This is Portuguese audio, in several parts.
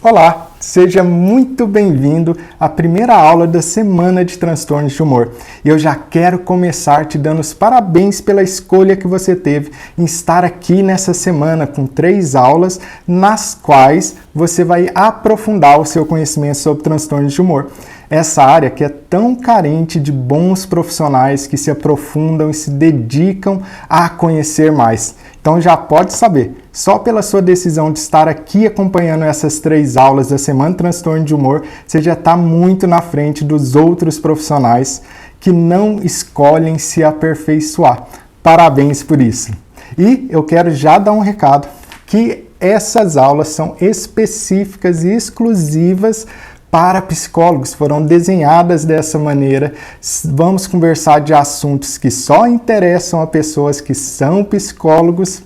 Olá, seja muito bem-vindo à primeira aula da Semana de Transtornos de Humor. Eu já quero começar te dando os parabéns pela escolha que você teve em estar aqui nessa semana com 3 aulas nas quais você vai aprofundar o seu conhecimento sobre transtornos de humor. Essa área que é tão carente de bons profissionais que se aprofundam e se dedicam a conhecer mais. Então já pode saber, só pela sua decisão de estar aqui acompanhando essas 3 aulas da Semana de Transtorno de Humor, você já está muito na frente dos outros profissionais que não escolhem se aperfeiçoar. Parabéns por isso! E eu quero já dar um recado que essas aulas são específicas e exclusivas para psicólogos, foram desenhadas dessa maneira. Vamos conversar de assuntos que só interessam a pessoas que são psicólogos.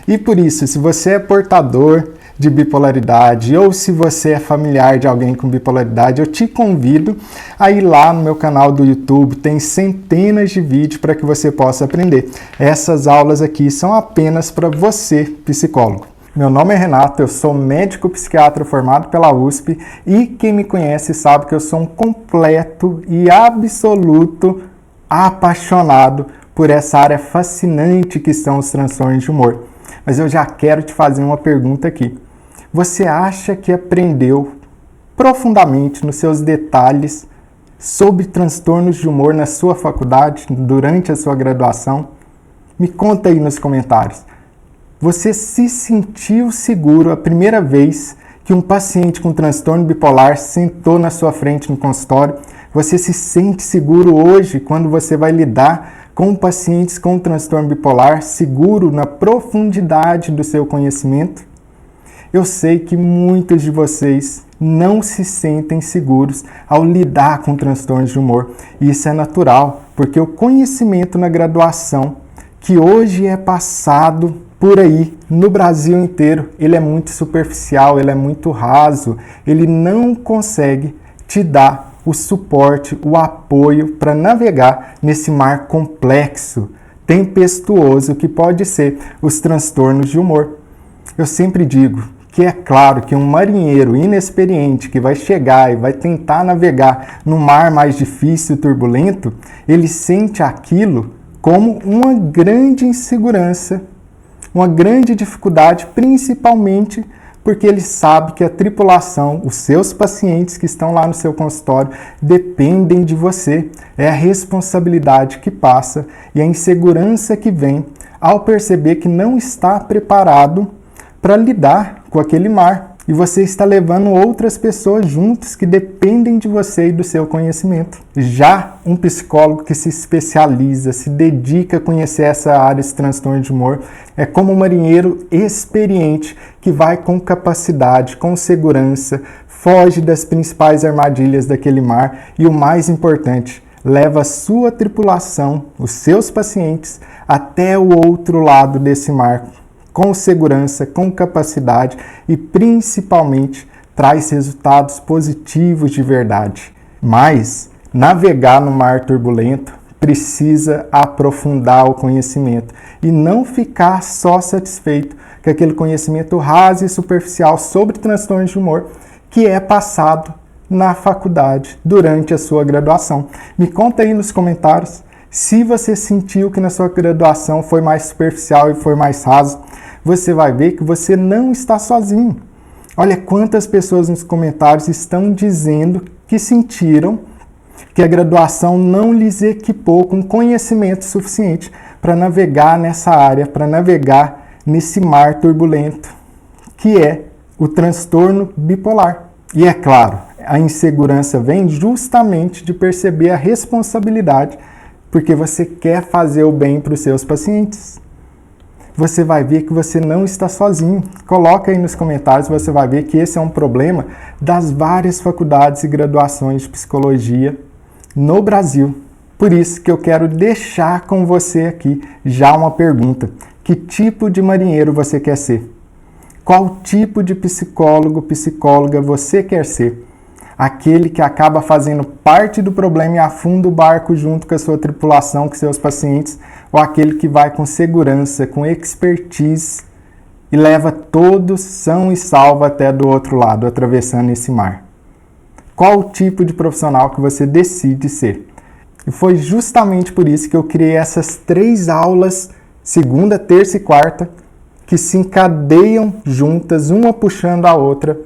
E por isso, se você é portador de bipolaridade ou se você é familiar de alguém com bipolaridade, eu te convido a ir lá no meu canal do YouTube, tem centenas de vídeos para que você possa aprender. Essas aulas aqui são apenas para você, psicólogo. Meu nome é Renato, eu sou médico psiquiatra formado pela USP e quem me conhece sabe que eu sou um completo e absoluto apaixonado por essa área fascinante que são os transtornos de humor. Mas eu já quero te fazer uma pergunta aqui. Você acha que aprendeu profundamente nos seus detalhes sobre transtornos de humor na sua faculdade, durante a sua graduação? Me conta aí nos comentários. Você se sentiu seguro a primeira vez que um paciente com transtorno bipolar sentou na sua frente no consultório? Você se sente seguro hoje quando você vai lidar com pacientes com transtorno bipolar, seguro na profundidade do seu conhecimento? Eu sei que muitos de vocês não se sentem seguros ao lidar com transtornos de humor. E isso é natural, porque o conhecimento na graduação, que hoje é passado por aí, no Brasil inteiro, ele é muito superficial, ele é muito raso, ele não consegue te dar o suporte, o apoio para navegar nesse mar complexo, tempestuoso que pode ser os transtornos de humor. Eu sempre digo que é claro que um marinheiro inexperiente que vai chegar e vai tentar navegar no mar mais difícil e turbulento, ele sente aquilo como uma grande insegurança, uma grande dificuldade, principalmente porque ele sabe que a tripulação, os seus pacientes que estão lá no seu consultório, dependem de você. É a responsabilidade que passa e a insegurança que vem ao perceber que não está preparado para lidar com aquele mar. E você está levando outras pessoas juntos que dependem de você e do seu conhecimento. Já um psicólogo que se especializa, se dedica a conhecer essa área de transtorno de humor, é como um marinheiro experiente que vai com capacidade, com segurança, foge das principais armadilhas daquele mar e, o mais importante, leva a sua tripulação, os seus pacientes, até o outro lado desse mar, com segurança, com capacidade e principalmente traz resultados positivos de verdade. Mas navegar no mar turbulento precisa aprofundar o conhecimento e não ficar só satisfeito com aquele conhecimento raso e superficial sobre transtornos de humor que é passado na faculdade durante a sua graduação. Me conta aí nos comentários se você sentiu que na sua graduação foi mais superficial e foi mais raso. Você vai ver que você não está sozinho. Olha quantas pessoas nos comentários estão dizendo que sentiram que a graduação não lhes equipou com conhecimento suficiente para navegar nessa área, para navegar nesse mar turbulento, que é o transtorno bipolar. E é claro, a insegurança vem justamente de perceber a responsabilidade, porque você quer fazer o bem para os seus pacientes. Você vai ver que você não está sozinho. Coloca aí nos comentários, você vai ver que esse é um problema das várias faculdades e graduações de psicologia no Brasil. Por isso que eu quero deixar com você aqui já uma pergunta. Que tipo de marinheiro você quer ser? Qual tipo de psicólogo, psicóloga você quer ser? Aquele que acaba fazendo parte do problema e afunda o barco junto com a sua tripulação, com seus pacientes, ou aquele que vai com segurança, com expertise, e leva todos são e salvo até do outro lado, atravessando esse mar? Qual o tipo de profissional que você decide ser? E foi justamente por isso que eu criei essas 3 aulas, segunda, terça e quarta, que se encadeiam juntas, uma puxando a outra,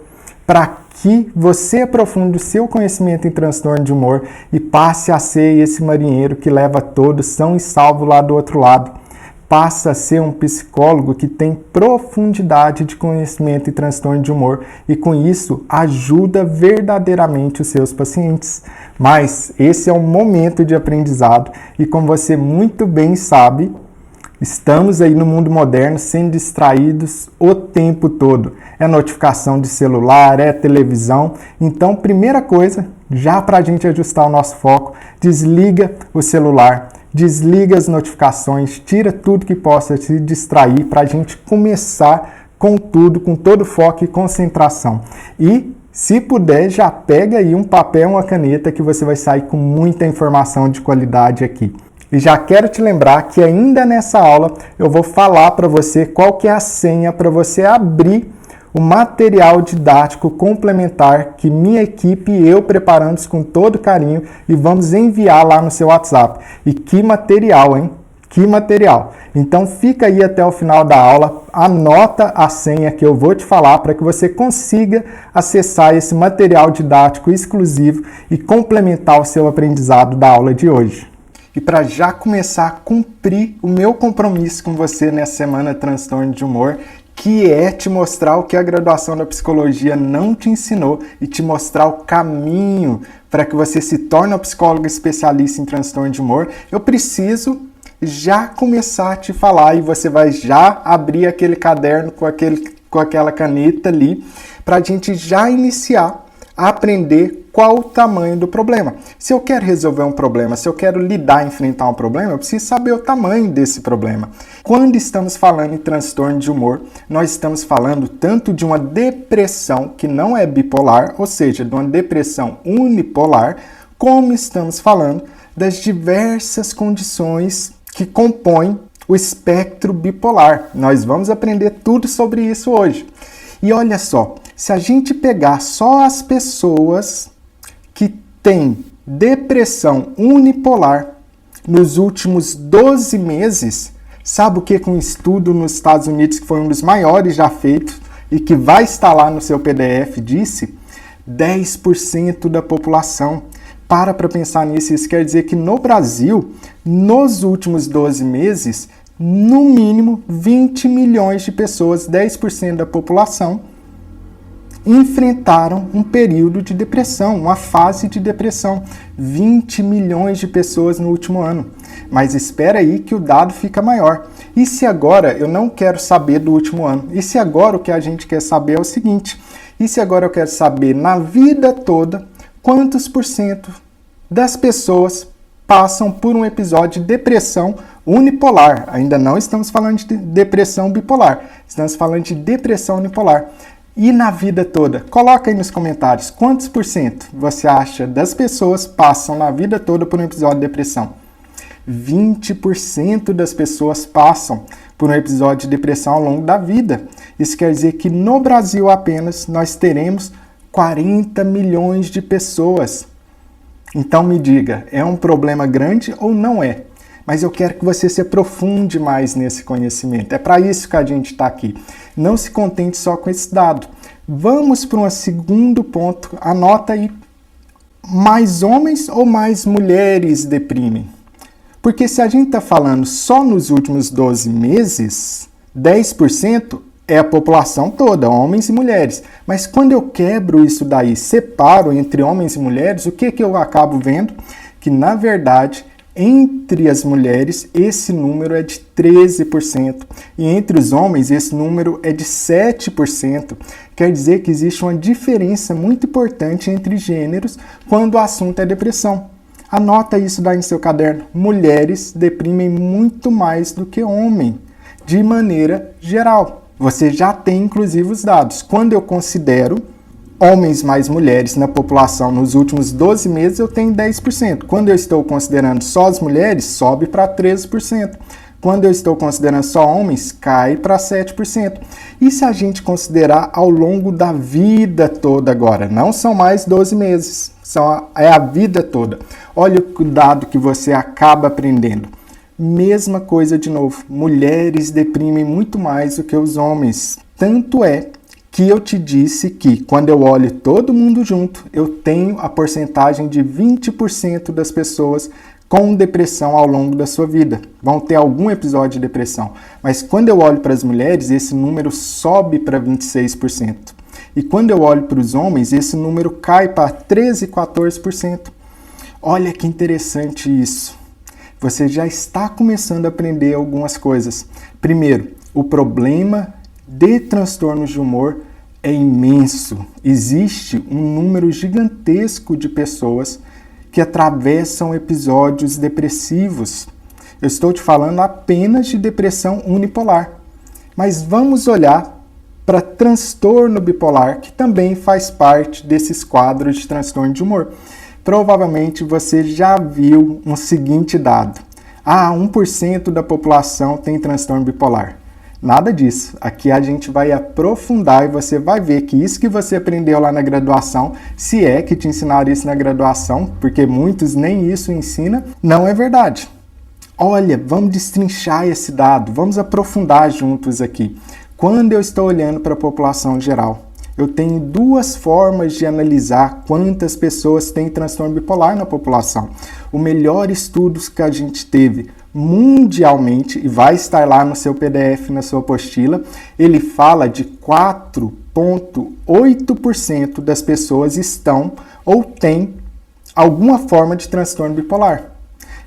para que você aprofunde o seu conhecimento em transtorno de humor e passe a ser esse marinheiro que leva todos são e salvo lá do outro lado. Passa a ser um psicólogo que tem profundidade de conhecimento em transtorno de humor e com isso ajuda verdadeiramente os seus pacientes. Mas esse é um momento de aprendizado e como você muito bem sabe, estamos aí no mundo moderno sendo distraídos o tempo todo. É notificação de celular, é televisão. Então, primeira coisa, já para a gente ajustar o nosso foco, desliga o celular, desliga as notificações, tira tudo que possa te distrair para a gente começar com tudo, com todo foco e concentração. E, se puder, já pega aí um papel, uma caneta que você vai sair com muita informação de qualidade aqui. E já quero te lembrar que ainda nessa aula eu vou falar para você qual que é a senha para você abrir o material didático complementar que minha equipe e eu preparamos com todo carinho e vamos enviar lá no seu WhatsApp. E que material, hein? Que material! Então fica aí até o final da aula, anota a senha que eu vou te falar para que você consiga acessar esse material didático exclusivo e complementar o seu aprendizado da aula de hoje. E para já começar a cumprir o meu compromisso com você nessa semana Transtorno de Humor, que é te mostrar o que a graduação da psicologia não te ensinou e te mostrar o caminho para que você se torne um psicólogo especialista em transtorno de humor, eu preciso já começar a te falar e você vai já abrir aquele caderno com aquela caneta ali para a gente já iniciar a aprender qual o tamanho do problema. Se eu quero resolver um problema, se eu quero enfrentar um problema, eu preciso saber o tamanho desse problema. Quando estamos falando em transtorno de humor, nós estamos falando tanto de uma depressão que não é bipolar, ou seja, de uma depressão unipolar, como estamos falando das diversas condições que compõem o espectro bipolar. Nós vamos aprender tudo sobre isso hoje. E olha só, se a gente pegar só as pessoas que têm depressão unipolar nos últimos 12 meses, sabe o que um estudo nos Estados Unidos, que foi um dos maiores já feitos e que vai estar lá no seu PDF, disse? 10% da população. Para pensar nisso, isso quer dizer que no Brasil, nos últimos 12 meses, no mínimo 20 milhões de pessoas, 10% da população, enfrentaram um período de depressão, uma fase de depressão. 20 milhões de pessoas no último ano. Mas espera aí que o dado fica maior. E se agora eu não quero saber do último ano? E se agora o que a gente quer saber é o seguinte? E se agora eu quero saber na vida toda quantos por cento das pessoas passam por um episódio de depressão unipolar? Ainda não estamos falando de depressão bipolar, estamos falando de depressão unipolar. E na vida toda? Coloca aí nos comentários quantos por cento você acha das pessoas passam na vida toda por um episódio de depressão. 20% das pessoas passam por um episódio de depressão ao longo da vida. Isso quer dizer que no Brasil apenas nós teremos 40 milhões de pessoas. Então me diga, é um problema grande ou não é? Mas eu quero que você se aprofunde mais nesse conhecimento. É para isso que a gente está aqui. Não se contente só com esse dado. Vamos para um segundo ponto. Anota aí. Mais homens ou mais mulheres deprimem? Porque se a gente está falando só nos últimos 12 meses, 10% é a população toda, homens e mulheres. Mas quando eu quebro isso daí, separo entre homens e mulheres, o que eu acabo vendo? Que, na verdade, entre as mulheres, esse número é de 13%. E entre os homens, esse número é de 7%. Quer dizer que existe uma diferença muito importante entre gêneros quando o assunto é depressão. Anota isso daí em seu caderno. Mulheres deprimem muito mais do que homens, de maneira geral. Você já tem, inclusive, os dados. Quando eu considero homens mais mulheres na população nos últimos 12 meses, eu tenho 10%. Quando eu estou considerando só as mulheres, sobe para 13%. Quando eu estou considerando só homens, cai para 7%. E se a gente considerar ao longo da vida toda agora? Não são mais 12 meses, é a vida toda. Olha o dado que você acaba aprendendo. Mesma coisa de novo, mulheres deprimem muito mais do que os homens. Tanto é que eu te disse que quando eu olho todo mundo junto, eu tenho a porcentagem de 20% das pessoas com depressão ao longo da sua vida. Vão ter algum episódio de depressão. Mas quando eu olho para as mulheres, esse número sobe para 26%. E quando eu olho para os homens, esse número cai para 13, 14%. Olha que interessante isso. Você já está começando a aprender algumas coisas. Primeiro, o problema de transtornos de humor é imenso. Existe um número gigantesco de pessoas que atravessam episódios depressivos. Eu estou te falando apenas de depressão unipolar. Mas vamos olhar para transtorno bipolar, que também faz parte desses quadros de transtorno de humor. Provavelmente você já viu um seguinte dado. 1% da população tem transtorno bipolar. Nada disso. Aqui a gente vai aprofundar e você vai ver que isso que você aprendeu lá na graduação, se é que te ensinaram isso na graduação, porque muitos nem isso ensinam, não é verdade. Olha, vamos destrinchar esse dado, vamos aprofundar juntos aqui. Quando eu estou olhando para a população geral, eu tenho duas formas de analisar quantas pessoas têm transtorno bipolar na população. O melhor estudo que a gente teve mundialmente, e vai estar lá no seu PDF, na sua apostila, ele fala de 4,8% das pessoas estão ou têm alguma forma de transtorno bipolar.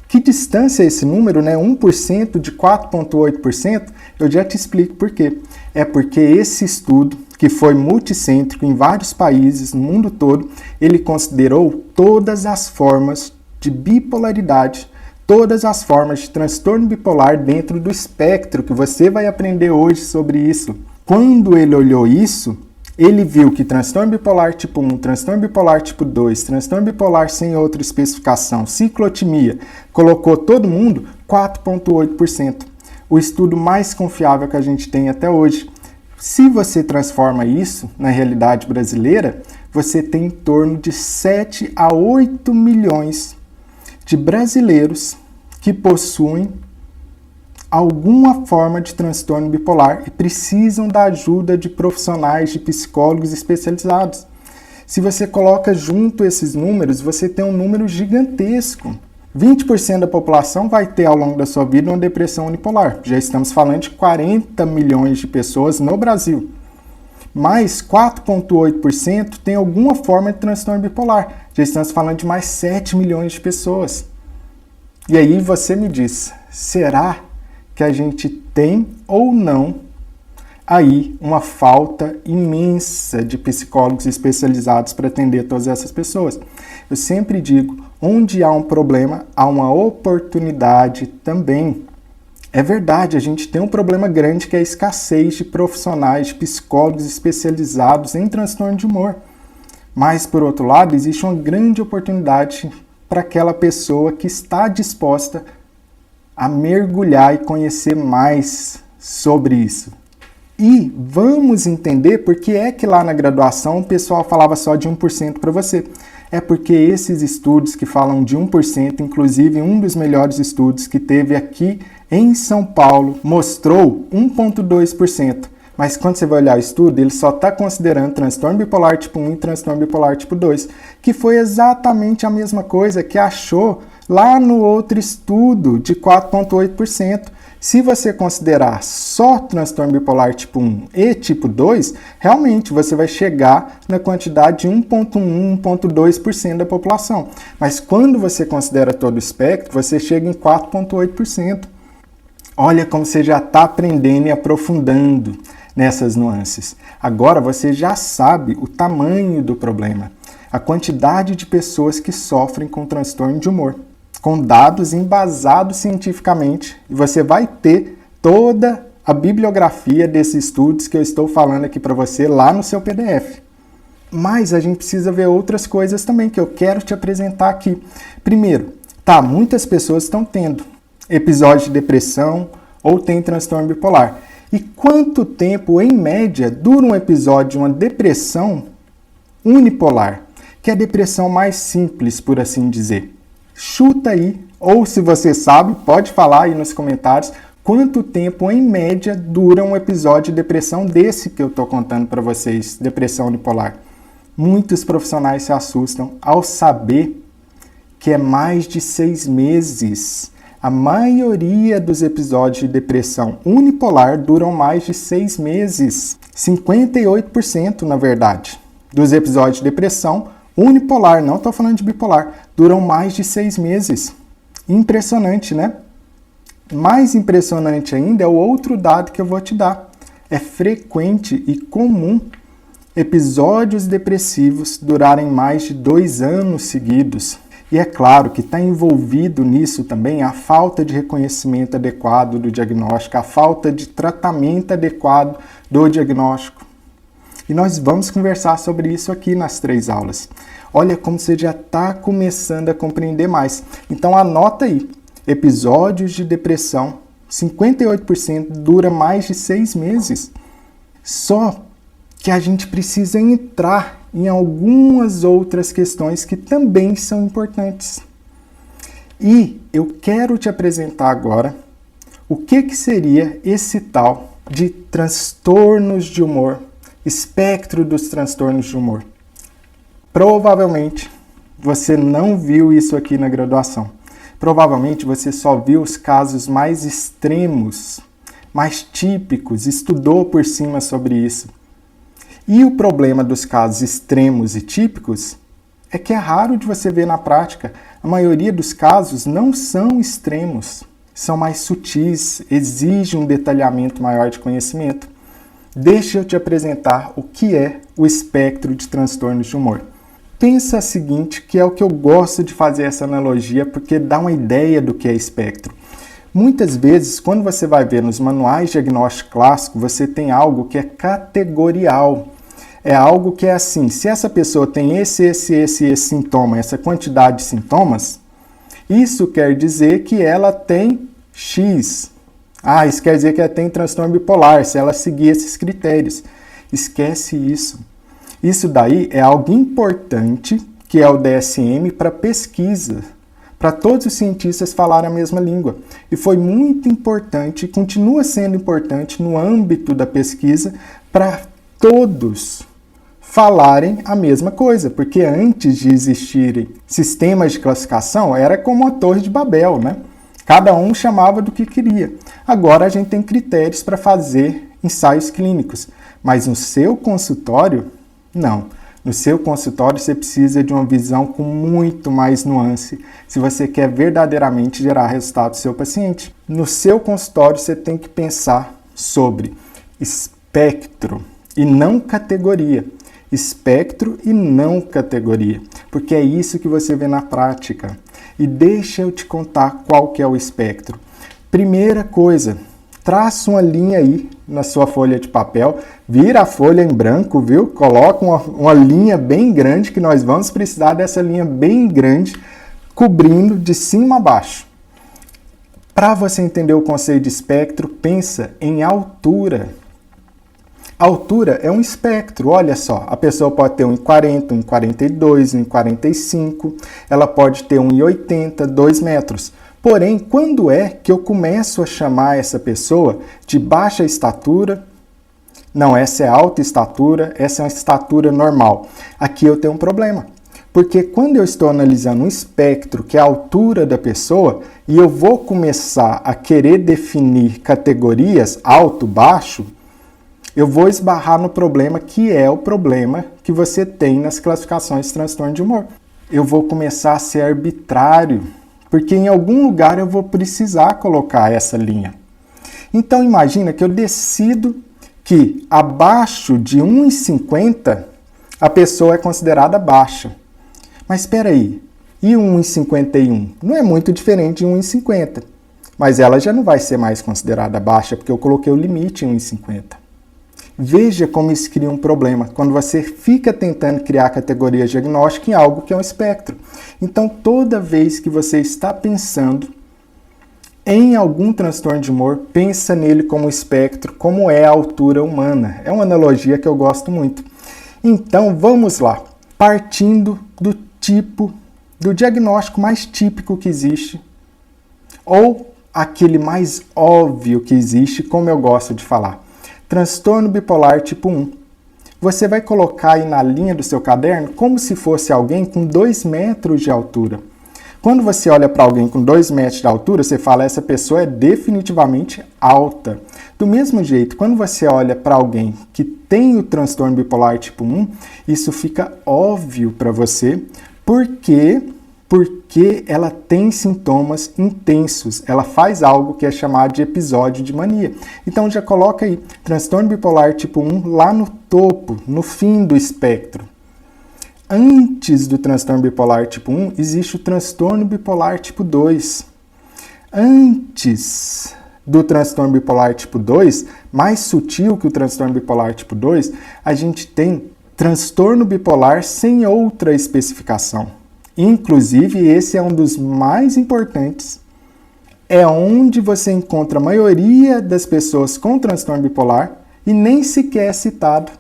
Que distância é esse número, né? 1% de 4,8%? Eu já te explico por quê. É porque esse estudo, que foi multicêntrico em vários países, no mundo todo, ele considerou todas as formas de bipolaridade, todas as formas de transtorno bipolar dentro do espectro, que você vai aprender hoje sobre isso. Quando ele olhou isso, ele viu que transtorno bipolar tipo 1, transtorno bipolar tipo 2, transtorno bipolar sem outra especificação, ciclotimia, colocou todo mundo 4,8%. O estudo mais confiável que a gente tem até hoje. Se você transforma isso na realidade brasileira, você tem em torno de 7 a 8 milhões de brasileiros que possuem alguma forma de transtorno bipolar e precisam da ajuda de profissionais, de psicólogos especializados. Se você coloca junto esses números, você tem um número gigantesco. 20% da população vai ter ao longo da sua vida uma depressão unipolar. Já estamos falando de 40 milhões de pessoas no Brasil. Mais 4,8% tem alguma forma de transtorno bipolar. Já estamos falando de mais 7 milhões de pessoas. E aí você me diz, será que a gente tem ou não aí uma falta imensa de psicólogos especializados para atender todas essas pessoas? Eu sempre digo, onde há um problema, há uma oportunidade também. É verdade, a gente tem um problema grande que é a escassez de profissionais, de psicólogos especializados em transtorno de humor. Mas, por outro lado, existe uma grande oportunidade para aquela pessoa que está disposta a mergulhar e conhecer mais sobre isso. E vamos entender por que é que lá na graduação o pessoal falava só de 1% para você. É porque esses estudos que falam de 1%, inclusive um dos melhores estudos que teve aqui em São Paulo, mostrou 1,2%. Mas quando você vai olhar o estudo, ele só está considerando transtorno bipolar tipo 1 e transtorno bipolar tipo 2, que foi exatamente a mesma coisa que achou lá no outro estudo de 4,8%. Se você considerar só transtorno bipolar tipo 1 e tipo 2, realmente você vai chegar na quantidade de 1,1, 1,2% da população. Mas quando você considera todo o espectro, você chega em 4,8%. Olha como você já está aprendendo e aprofundando nessas nuances. Agora você já sabe o tamanho do problema, a quantidade de pessoas que sofrem com transtorno de humor, com dados embasados cientificamente, e você vai ter toda a bibliografia desses estudos que eu estou falando aqui para você lá no seu PDF. Mas a gente precisa ver outras coisas também que eu quero te apresentar aqui. Primeiro, muitas pessoas estão tendo episódios de depressão ou tem transtorno bipolar. E quanto tempo, em média, dura um episódio de uma depressão unipolar, que é a depressão mais simples, por assim dizer? Chuta aí, ou se você sabe, pode falar aí nos comentários quanto tempo, em média, dura um episódio de depressão desse que eu estou contando para vocês, depressão unipolar. Muitos profissionais se assustam ao saber que é mais de 6 meses. A maioria dos episódios de depressão unipolar duram mais de 6 meses. 58%, na verdade, dos episódios de depressão unipolar, não estou falando de bipolar, duram mais de 6 meses. Impressionante, né? Mais impressionante ainda é o outro dado que eu vou te dar. É frequente e comum episódios depressivos durarem mais de 2 anos seguidos. E é claro que está envolvido nisso também a falta de reconhecimento adequado do diagnóstico, a falta de tratamento adequado do diagnóstico. E nós vamos conversar sobre isso aqui nas 3 aulas. Olha como você já está começando a compreender mais. Então anota aí, episódios de depressão, 58% dura mais de 6 meses. Só que a gente precisa entrar em algumas outras questões que também são importantes. E eu quero te apresentar agora o que seria esse tal de transtornos de humor, espectro dos transtornos de humor. Provavelmente você não viu isso aqui na graduação. Provavelmente você só viu os casos mais extremos, mais típicos, estudou por cima sobre isso. E o problema dos casos extremos e típicos é que é raro de você ver na prática. A maioria dos casos não são extremos, são mais sutis, exigem um detalhamento maior de conhecimento. Deixa eu te apresentar o que é o espectro de transtornos de humor. Pensa o seguinte, que é o que eu gosto de fazer essa analogia, porque dá uma ideia do que é espectro. Muitas vezes, quando você vai ver nos manuais de diagnóstico clássico, você tem algo que é categorial. É algo que é assim, se essa pessoa tem esse sintoma, essa quantidade de sintomas, isso quer dizer que ela tem X. Isso quer dizer que ela tem transtorno bipolar, se ela seguir esses critérios. Esquece isso. Isso daí é algo importante, que é o DSM, para pesquisa, para todos os cientistas falarem a mesma língua. E foi muito importante, e continua sendo importante no âmbito da pesquisa, para todos falarem a mesma coisa, porque antes de existirem sistemas de classificação, era como a Torre de Babel, né? Cada um chamava do que queria. Agora a gente tem critérios para fazer ensaios clínicos, mas no seu consultório, não. No seu consultório você precisa de uma visão com muito mais nuance, se você quer verdadeiramente gerar resultado do seu paciente. No seu consultório você tem que pensar sobre espectro e não categoria. Espectro e não categoria, porque é isso que você vê na prática. E deixa eu te contar qual que é o espectro. Primeira coisa, traça uma linha aí na sua folha de papel, vira a folha em branco, viu? Coloca uma linha bem grande, que nós vamos precisar dessa linha bem grande, cobrindo de cima a baixo. Para você entender o conceito de espectro, pensa em altura. A altura é um espectro, olha só, a pessoa pode ter 1,40, 1,42, 1,45, ela pode ter 1,80, 2 metros. Porém, quando é que eu começo a chamar essa pessoa de baixa estatura? Não, essa é alta estatura, essa é uma estatura normal. Aqui eu tenho um problema, porque quando eu estou analisando um espectro, que é a altura da pessoa, e eu vou começar a querer definir categorias alto, baixo, eu vou esbarrar no problema que é o problema que você tem nas classificações de transtorno de humor. Eu vou começar a ser arbitrário, porque em algum lugar eu vou precisar colocar essa linha. Então imagina que eu decido que abaixo de 1,50 a pessoa é considerada baixa. Mas espera aí, e 1,51? Não é muito diferente de 1,50. Mas ela já não vai ser mais considerada baixa, porque eu coloquei o limite em 1,50. Veja como isso cria um problema, quando você fica tentando criar categorias diagnósticas em algo que é um espectro. Então, toda vez que você está pensando em algum transtorno de humor, pensa nele como espectro, como é a altura humana. É uma analogia que eu gosto muito. Então, vamos lá. Partindo do diagnóstico mais típico que existe, ou aquele mais óbvio que existe, como eu gosto de falar. Transtorno bipolar tipo 1. Você vai colocar aí na linha do seu caderno como se fosse alguém com 2 metros de altura. Quando você olha para alguém com 2 metros de altura, você fala, essa pessoa é definitivamente alta. Do mesmo jeito, quando você olha para alguém que tem o transtorno bipolar tipo 1, isso fica óbvio para você, porque ela tem sintomas intensos, ela faz algo que é chamado de episódio de mania. Então já coloca aí, transtorno bipolar tipo 1 lá no topo, no fim do espectro. Antes do transtorno bipolar tipo 1, existe o transtorno bipolar tipo 2. Antes do transtorno bipolar tipo 2, mais sutil que o transtorno bipolar tipo 2, a gente tem transtorno bipolar sem outra especificação. Inclusive, esse é um dos mais importantes. É onde você encontra a maioria das pessoas com transtorno bipolar e nem sequer é citado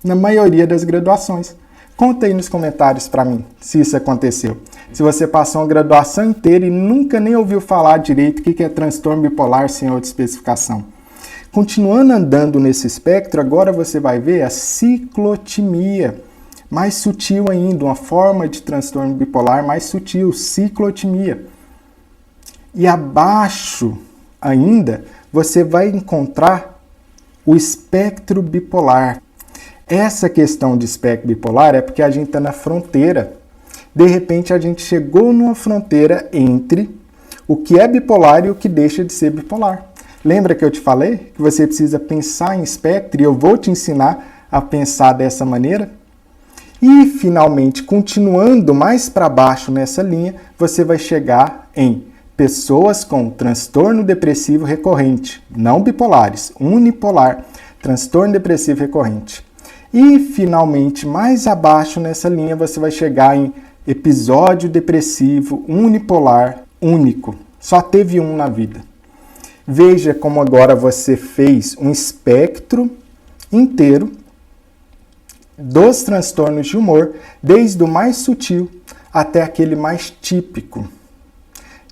na maioria das graduações. Conta aí nos comentários para mim se isso aconteceu. Se você passou uma graduação inteira e nunca nem ouviu falar direito o que é transtorno bipolar sem outra especificação. Continuando andando nesse espectro, agora você vai ver a ciclotimia. Mais sutil ainda, uma forma de transtorno bipolar mais sutil, ciclotimia. E abaixo ainda, você vai encontrar o espectro bipolar. Essa questão de espectro bipolar é porque a gente está na fronteira. De repente, a gente chegou numa fronteira entre o que é bipolar e o que deixa de ser bipolar. Lembra que eu te falei que você precisa pensar em espectro e eu vou te ensinar a pensar dessa maneira? E, finalmente, continuando mais para baixo nessa linha, você vai chegar em pessoas com transtorno depressivo recorrente, não bipolares, unipolar, transtorno depressivo recorrente. E, finalmente, mais abaixo nessa linha, você vai chegar em episódio depressivo unipolar único. Só teve um na vida. Veja como agora você fez um espectro inteiro dos transtornos de humor, desde o mais sutil até aquele mais típico.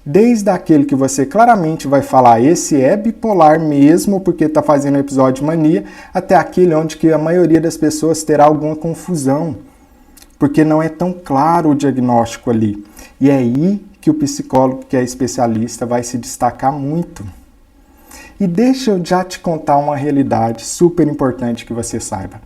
Desde aquele que você claramente vai falar, esse é bipolar mesmo, porque está fazendo episódio de mania, até aquele onde que a maioria das pessoas terá alguma confusão, porque não é tão claro o diagnóstico ali. E é aí que o psicólogo, que é especialista, vai se destacar muito. E deixa eu já te contar uma realidade super importante que você saiba.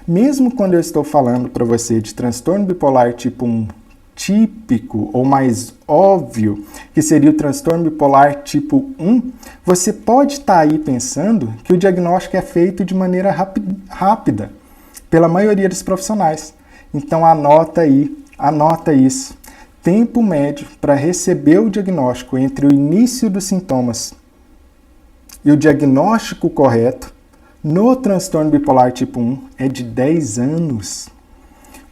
Mesmo quando eu estou falando para você de transtorno bipolar tipo 1 típico ou mais óbvio, que seria o transtorno bipolar tipo 1, você pode estar aí pensando que o diagnóstico é feito de maneira rápida pela maioria dos profissionais. Então anota aí, anota isso. Tempo médio para receber o diagnóstico entre o início dos sintomas e o diagnóstico correto no transtorno bipolar tipo 1 é de 10 anos.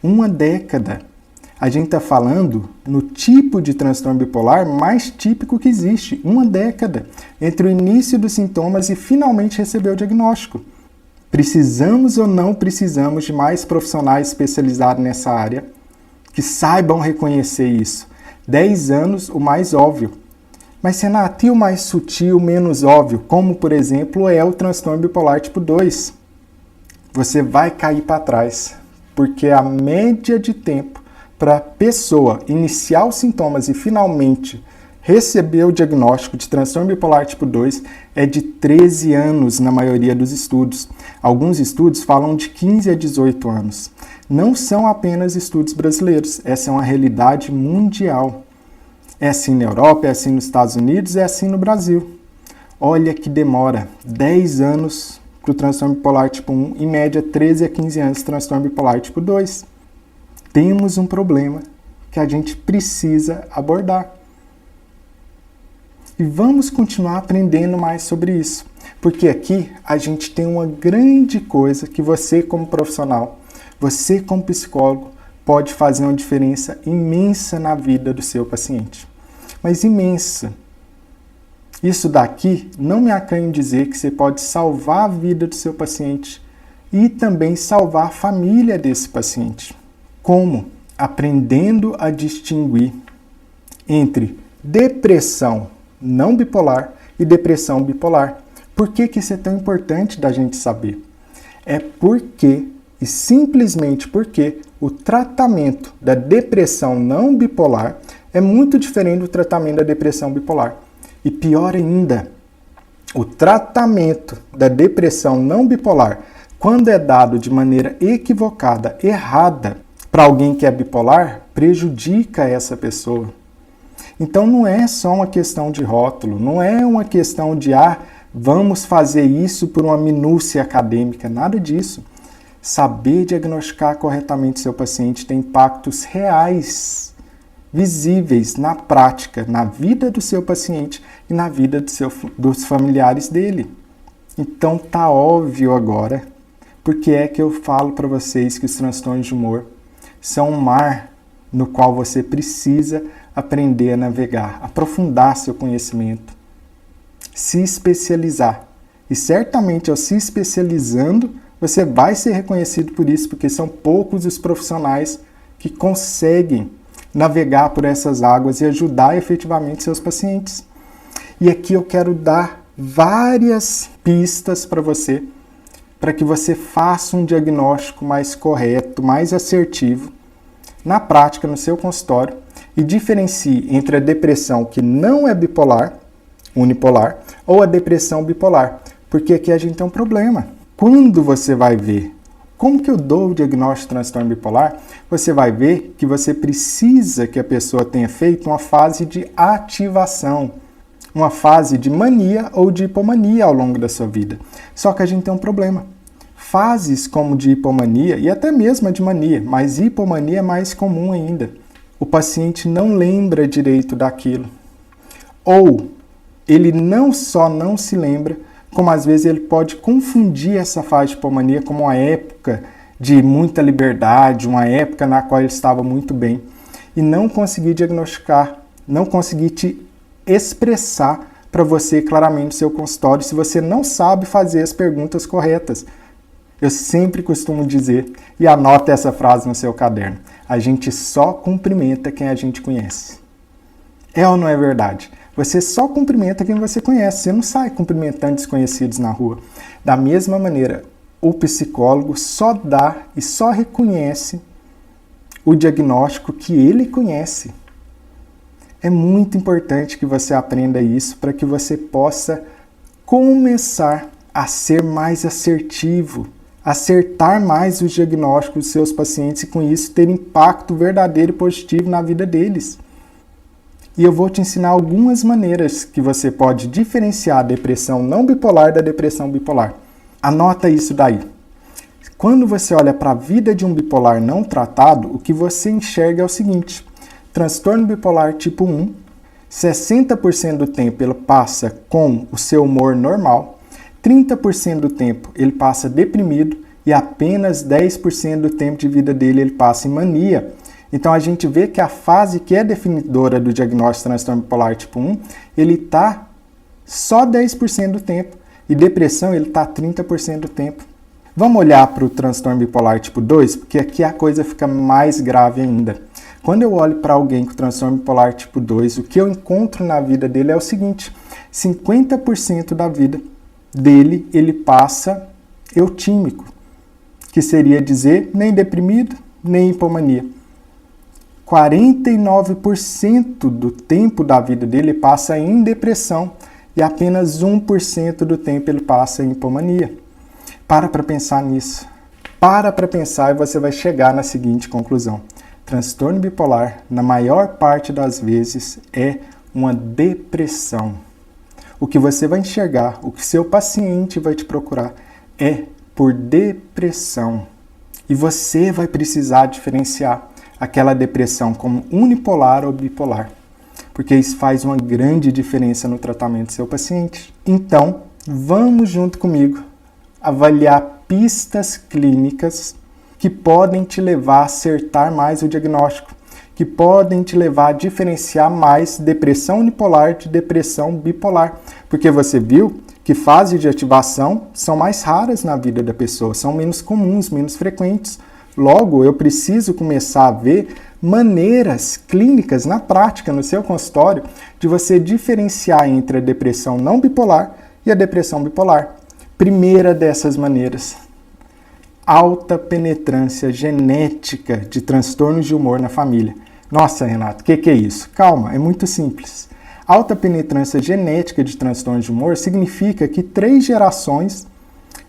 Uma década. A gente está falando no tipo de transtorno bipolar mais típico que existe. Uma década entre o início dos sintomas e finalmente receber o diagnóstico. Precisamos ou não precisamos de mais profissionais especializados nessa área que saibam reconhecer isso. 10 anos, o mais óbvio. Mas, Renato, e o mais sutil, menos óbvio, como, por exemplo, é o transtorno bipolar tipo 2? Você vai cair para trás, porque a média de tempo para a pessoa iniciar os sintomas e finalmente receber o diagnóstico de transtorno bipolar tipo 2 é de 13 anos na maioria dos estudos. Alguns estudos falam de 15 a 18 anos. Não são apenas estudos brasileiros, essa é uma realidade mundial. É assim na Europa, é assim nos Estados Unidos, é assim no Brasil. Olha que demora 10 anos para o transtorno bipolar tipo 1, em média 13 a 15 anos transtorno bipolar tipo 2. Temos um problema que a gente precisa abordar. E vamos continuar aprendendo mais sobre isso, porque aqui a gente tem uma grande coisa que você como profissional, você como psicólogo, pode fazer uma diferença imensa na vida do seu paciente. Mas imensa. Isso daqui não me acanho em dizer que você pode salvar a vida do seu paciente e também salvar a família desse paciente. Como? Aprendendo a distinguir entre depressão não bipolar e depressão bipolar. Por que isso é tão importante da gente saber? É porque, e simplesmente porque, o tratamento da depressão não bipolar é muito diferente do tratamento da depressão bipolar. E pior ainda, o tratamento da depressão não bipolar, quando é dado de maneira equivocada, errada, para alguém que é bipolar, prejudica essa pessoa. Então não é só uma questão de rótulo, não é uma questão de vamos fazer isso por uma minúcia acadêmica, nada disso. Saber diagnosticar corretamente seu paciente tem impactos reais, visíveis na prática, na vida do seu paciente e na vida dos familiares dele. Então tá óbvio agora porque é que eu falo para vocês que os transtornos de humor são um mar no qual você precisa aprender a navegar, aprofundar seu conhecimento, se especializar. E certamente ao se especializando, você vai ser reconhecido por isso, porque são poucos os profissionais que conseguem navegar por essas águas e ajudar efetivamente seus pacientes. E aqui eu quero dar várias pistas para você, para que você faça um diagnóstico mais correto, mais assertivo, na prática, no seu consultório, e diferencie entre a depressão que não é bipolar, unipolar, ou a depressão bipolar, porque aqui a gente tem um problema. Quando você vai ver como que eu dou o diagnóstico de transtorno bipolar, você vai ver que você precisa que a pessoa tenha feito uma fase de ativação, uma fase de mania ou de hipomania ao longo da sua vida. Só que a gente tem um problema. Fases como de hipomania e até mesmo a de mania, mas hipomania é mais comum ainda. O paciente não lembra direito daquilo. Ou ele não só não se lembra, como às vezes ele pode confundir essa fase de hipomania como uma época de muita liberdade, uma época na qual ele estava muito bem, e não conseguir diagnosticar, não conseguir te expressar para você claramente no seu consultório se você não sabe fazer as perguntas corretas. Eu sempre costumo dizer, e anota essa frase no seu caderno, a gente só cumprimenta quem a gente conhece. É ou não é verdade? Você só cumprimenta quem você conhece, você não sai cumprimentando desconhecidos na rua. Da mesma maneira, o psicólogo só dá e só reconhece o diagnóstico que ele conhece. É muito importante que você aprenda isso para que você possa começar a ser mais assertivo, acertar mais os diagnósticos dos seus pacientes e com isso ter impacto verdadeiro e positivo na vida deles. E eu vou te ensinar algumas maneiras que você pode diferenciar a depressão não bipolar da depressão bipolar. Anota isso daí. Quando você olha para a vida de um bipolar não tratado, o que você enxerga é o seguinte: transtorno bipolar tipo 1, 60% do tempo ele passa com o seu humor normal, 30% do tempo ele passa deprimido e apenas 10% do tempo de vida dele ele passa em mania. Então a gente vê que a fase que é definidora do diagnóstico de transtorno bipolar tipo 1, ele está só 10% do tempo e depressão ele está 30% do tempo. Vamos olhar para o transtorno bipolar tipo 2, porque aqui a coisa fica mais grave ainda. Quando eu olho para alguém com transtorno bipolar tipo 2, o que eu encontro na vida dele é o seguinte: 50% da vida dele ele passa eutímico, que seria dizer nem deprimido, nem hipomania. 49% do tempo da vida dele passa em depressão e apenas 1% do tempo ele passa em hipomania. Para pensar nisso. Para pensar e você vai chegar na seguinte conclusão: transtorno bipolar, na maior parte das vezes, é uma depressão. O que você vai enxergar, o que seu paciente vai te procurar é por depressão. E você vai precisar diferenciar aquela depressão como unipolar ou bipolar, porque isso faz uma grande diferença no tratamento do seu paciente. Então, vamos junto comigo avaliar pistas clínicas que podem te levar a acertar mais o diagnóstico, que podem te levar a diferenciar mais depressão unipolar de depressão bipolar, porque você viu que fases de ativação são mais raras na vida da pessoa, são menos comuns, menos frequentes. Logo, eu preciso começar a ver maneiras clínicas na prática, no seu consultório, de você diferenciar entre a depressão não bipolar e a depressão bipolar. Primeira dessas maneiras, alta penetrância genética de transtornos de humor na família. Nossa, Renato, o que é isso? Calma, é muito simples. Alta penetrância genética de transtornos de humor significa que 3 gerações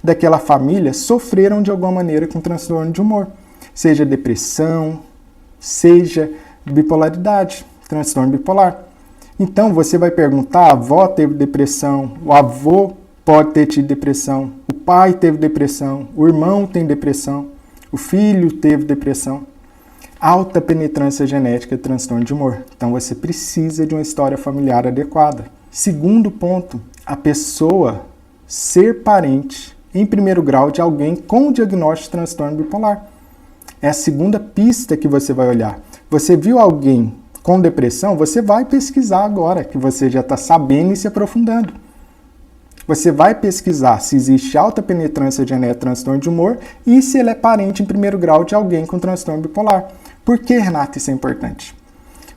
daquela família sofreram de alguma maneira com transtorno de humor. Seja depressão, seja bipolaridade, transtorno bipolar. Então você vai perguntar, a avó teve depressão, o avô pode ter tido depressão, o pai teve depressão, o irmão tem depressão, o filho teve depressão. Alta penetrância genética de transtorno de humor. Então você precisa de uma história familiar adequada. Segundo ponto, a pessoa ser parente em primeiro grau de alguém com diagnóstico de transtorno bipolar. É a segunda pista que você vai olhar. Você viu alguém com depressão, você vai pesquisar agora, que você já está sabendo e se aprofundando. Você vai pesquisar se existe alta penetrância genética de transtorno de humor e se ele é parente em primeiro grau de alguém com transtorno bipolar. Por que, Renato, isso é importante?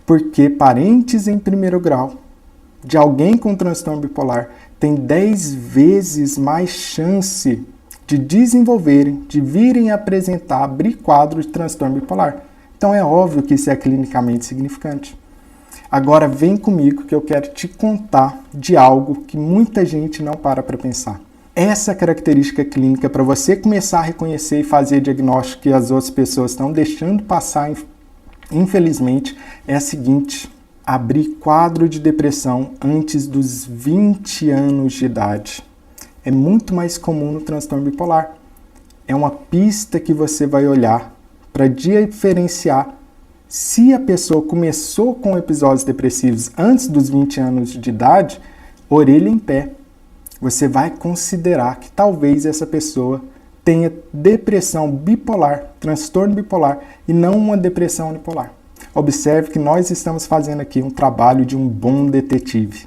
Porque parentes em primeiro grau de alguém com transtorno bipolar têm 10 vezes mais chance de desenvolverem, de virem apresentar, abrir quadro de transtorno bipolar. Então é óbvio que isso é clinicamente significante. Agora vem comigo que eu quero te contar de algo que muita gente não para pensar. Essa característica clínica, para você começar a reconhecer e fazer diagnóstico que as outras pessoas estão deixando passar, infelizmente, é a seguinte: abrir quadro de depressão antes dos 20 anos de idade. É muito mais comum no transtorno bipolar. É uma pista que você vai olhar para diferenciar se a pessoa começou com episódios depressivos antes dos 20 anos de idade, orelha em pé. Você vai considerar que talvez essa pessoa tenha depressão bipolar, transtorno bipolar, e não uma depressão unipolar. Observe que nós estamos fazendo aqui um trabalho de um bom detetive.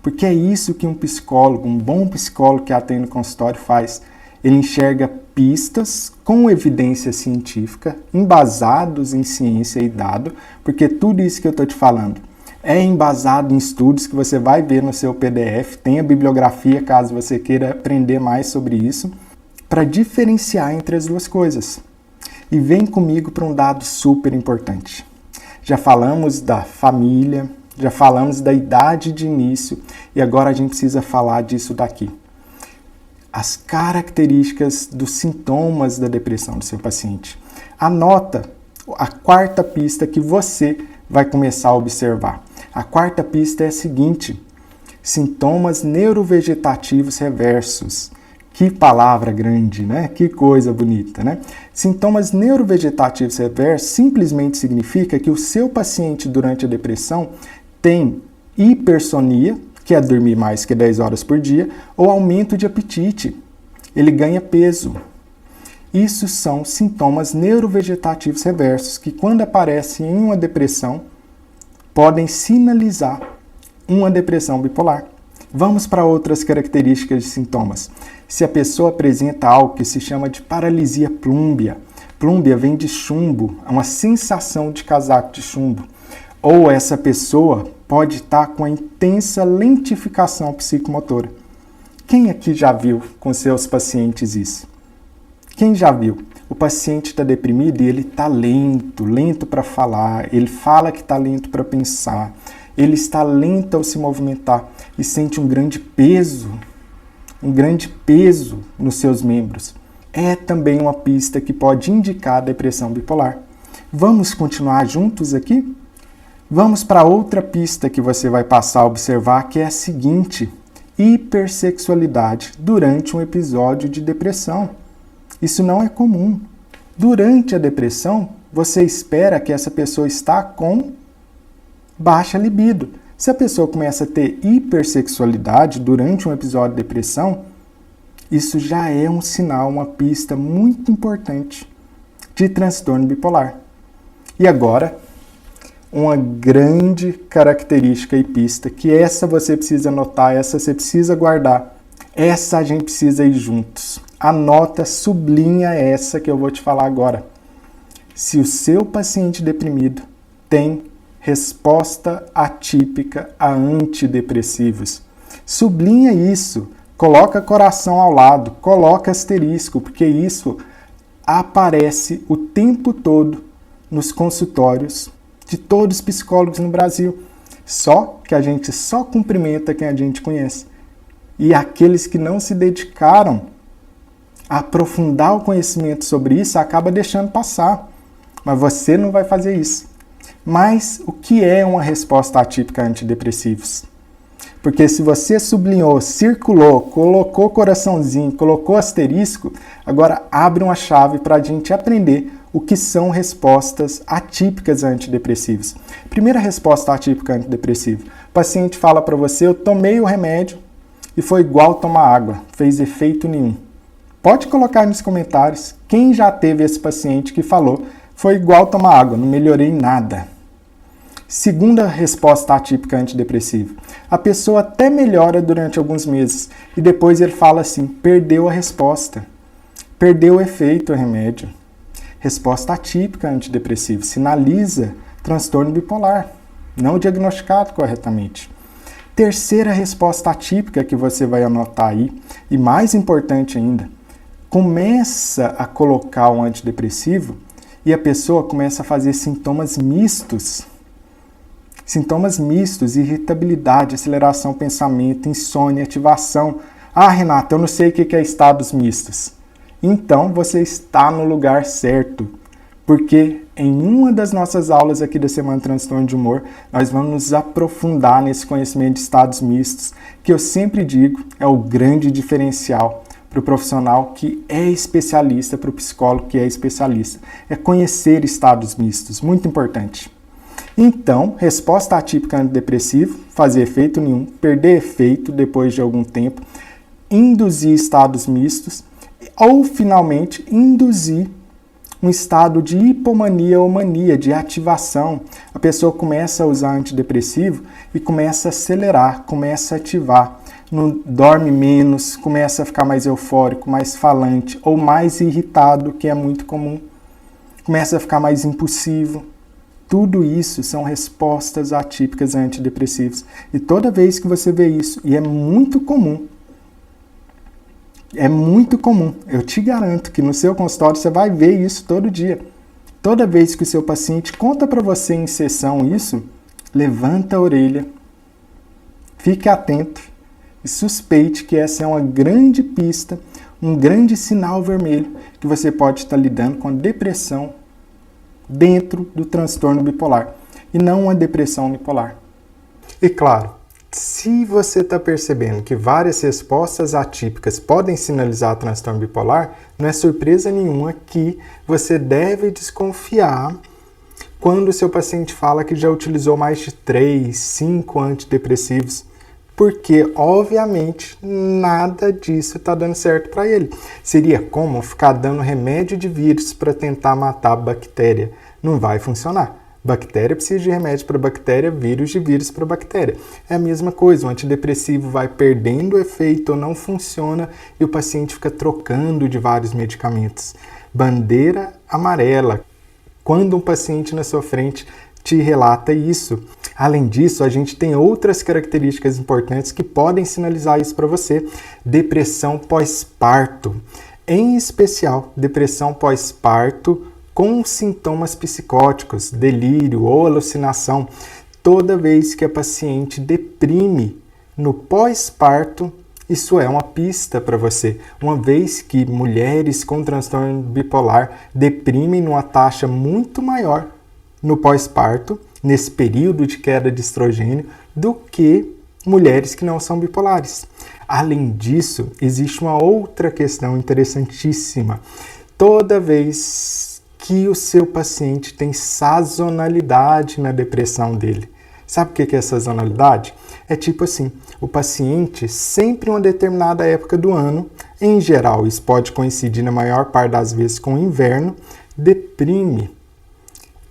Porque é isso que um psicólogo, um bom psicólogo que atende no consultório faz. Ele enxerga pistas com evidência científica, embasados em ciência e dado, porque tudo isso que eu estou te falando é embasado em estudos que você vai ver no seu PDF, tem a bibliografia caso você queira aprender mais sobre isso, para diferenciar entre as duas coisas. E vem comigo para um dado super importante. Já falamos da família, já falamos da idade de início e agora a gente precisa falar disso daqui. As características dos sintomas da depressão do seu paciente. Anota a 4ª pista que você vai começar a observar. A 4ª pista é a seguinte: sintomas neurovegetativos reversos. Que palavra grande, né? Que coisa bonita, né? Sintomas neurovegetativos reversos simplesmente significa que o seu paciente durante a depressão tem hipersonia, que é dormir mais que 10 horas por dia, ou aumento de apetite. Ele ganha peso. Isso são sintomas neurovegetativos reversos que, quando aparecem em uma depressão, podem sinalizar uma depressão bipolar. Vamos para outras características de sintomas. Se a pessoa apresenta algo que se chama de paralisia plúmbia. Plúmbia vem de chumbo, é uma sensação de casaco de chumbo. Ou essa pessoa pode estar com a intensa lentificação psicomotora. Quem aqui já viu com seus pacientes isso? Quem já viu? O paciente está deprimido e ele está lento para falar, ele fala que está lento para pensar, ele está lento ao se movimentar e sente um grande peso nos seus membros. É também uma pista que pode indicar a depressão bipolar. Vamos continuar juntos aqui? Vamos para outra pista que você vai passar a observar, que é a seguinte: hipersexualidade durante um episódio de depressão. Isso não é comum. Durante a depressão, você espera que essa pessoa está com baixa libido. Se a pessoa começa a ter hipersexualidade durante um episódio de depressão, isso já é um sinal, uma pista muito importante de transtorno bipolar. E agora, uma grande característica e pista, que essa você precisa anotar, essa você precisa guardar, essa a gente precisa ir juntos. Anota, sublinha essa que eu vou te falar agora. Se o seu paciente deprimido tem resposta atípica a antidepressivos, sublinha isso, coloca coração ao lado, coloca asterisco, porque isso aparece o tempo todo nos consultórios de todos os psicólogos no Brasil. Só que a gente só cumprimenta quem a gente conhece. E aqueles que não se dedicaram a aprofundar o conhecimento sobre isso acaba deixando passar. Mas você não vai fazer isso. Mas o que é uma resposta atípica a antidepressivos? Porque se você sublinhou, circulou, colocou coraçãozinho, colocou asterisco, agora abre uma chave para a gente aprender o que são respostas atípicas a antidepressivos. Primeira resposta atípica a antidepressivo. O paciente fala para você, eu tomei o remédio e foi igual tomar água, fez efeito nenhum. Pode colocar nos comentários quem já teve esse paciente que falou, foi igual tomar água, não melhorei nada. Segunda resposta atípica antidepressiva. A pessoa até melhora durante alguns meses e depois ele fala assim, perdeu a resposta, perdeu o efeito do remédio. Resposta atípica antidepressiva sinaliza transtorno bipolar, não diagnosticado corretamente. Terceira resposta atípica que você vai anotar aí, e mais importante ainda, começa a colocar um antidepressivo e a pessoa começa a fazer sintomas mistos. Sintomas mistos, irritabilidade, aceleração, pensamento, insônia, ativação. Ah, Renata, eu não sei o que é estados mistos. Então, você está no lugar certo. Porque em uma das nossas aulas aqui da Semana de Transtorno de Humor, nós vamos nos aprofundar nesse conhecimento de estados mistos, que eu sempre digo é o grande diferencial para o profissional que é especialista, para o psicólogo que é especialista. É conhecer estados mistos, muito importante. Então, resposta atípica antidepressivo, fazer efeito nenhum, perder efeito depois de algum tempo, induzir estados mistos ou, finalmente, induzir um estado de hipomania ou mania, de ativação. A pessoa começa a usar antidepressivo e começa a acelerar, começa a ativar, não dorme menos, começa a ficar mais eufórico, mais falante ou mais irritado, que é muito comum, começa a ficar mais impulsivo. Tudo isso são respostas atípicas a antidepressivos. E toda vez que você vê isso, e é muito comum, eu te garanto que no seu consultório você vai ver isso todo dia. Toda vez que o seu paciente conta para você em sessão isso, levanta a orelha, fique atento e suspeite que essa é uma grande pista, um grande sinal vermelho que você pode estar lidando com a depressão dentro do transtorno bipolar e não uma depressão unipolar. E claro, se você está percebendo que várias respostas atípicas podem sinalizar transtorno bipolar, não é surpresa nenhuma que você deve desconfiar quando o seu paciente fala que já utilizou mais de 3, 5 antidepressivos, porque, obviamente, nada disso está dando certo para ele. Seria como ficar dando remédio de vírus para tentar matar a bactéria. Não vai funcionar. Bactéria precisa de remédio para bactéria, vírus de vírus para bactéria. É a mesma coisa, o antidepressivo vai perdendo o efeito ou não funciona e o paciente fica trocando de vários medicamentos. Bandeira amarela. Quando um paciente na sua frente te relata isso. Além disso, a gente tem outras características importantes que podem sinalizar isso para você. Depressão pós-parto. Em especial, depressão pós-parto com sintomas psicóticos, delírio ou alucinação. Toda vez que a paciente deprime no pós-parto, isso é uma pista para você. Uma vez que mulheres com transtorno bipolar deprimem numa taxa muito maior no pós-parto, nesse período de queda de estrogênio, do que mulheres que não são bipolares. Além disso, existe uma outra questão interessantíssima. Toda vez que o seu paciente tem sazonalidade na depressão dele. Sabe o que é sazonalidade? É tipo assim, o paciente sempre em uma determinada época do ano, em geral isso pode coincidir na maior parte das vezes com o inverno, deprime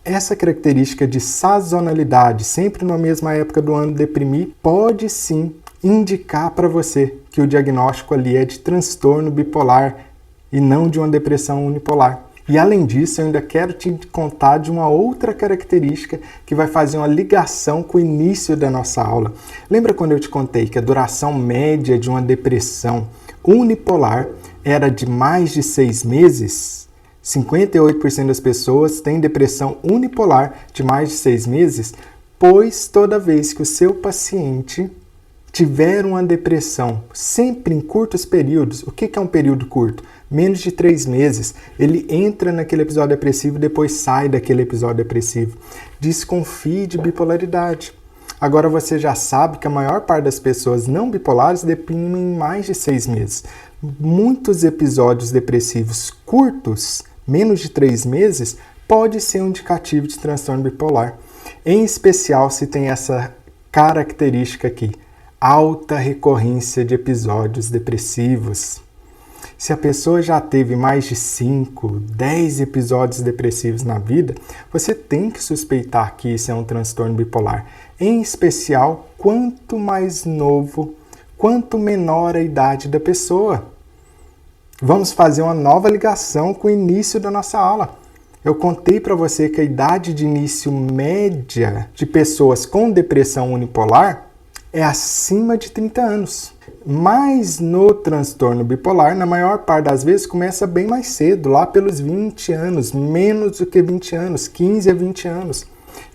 Essa característica de sazonalidade, sempre na mesma época do ano deprimir, pode sim indicar para você que o diagnóstico ali é de transtorno bipolar e não de uma depressão unipolar. E além disso, eu ainda quero te contar de uma outra característica que vai fazer uma ligação com o início da nossa aula. Lembra quando eu te contei que a duração média de uma depressão unipolar era de mais de 6 meses? 58% das pessoas têm depressão unipolar de mais de 6 meses, pois toda vez que o seu paciente tiver uma depressão, sempre em curtos períodos, o que é um período curto? Menos de 3 meses, ele entra naquele episódio depressivo e depois sai daquele episódio depressivo. Desconfie de bipolaridade. Agora você já sabe que a maior parte das pessoas não bipolares deprimem em mais de 6 meses. Muitos episódios depressivos curtos, menos de 3 meses, pode ser um indicativo de transtorno bipolar. Em especial se tem essa característica aqui, alta recorrência de episódios depressivos. Se a pessoa já teve mais de 5, 10 episódios depressivos na vida, você tem que suspeitar que isso é um transtorno bipolar. Em especial, quanto mais novo, quanto menor a idade da pessoa. Vamos fazer uma nova ligação com o início da nossa aula. Eu contei para você que a idade de início média de pessoas com depressão unipolar é acima de 30 anos. Mas no transtorno bipolar, na maior parte das vezes, começa bem mais cedo, lá pelos 20 anos, menos do que 20 anos, 15 a 20 anos.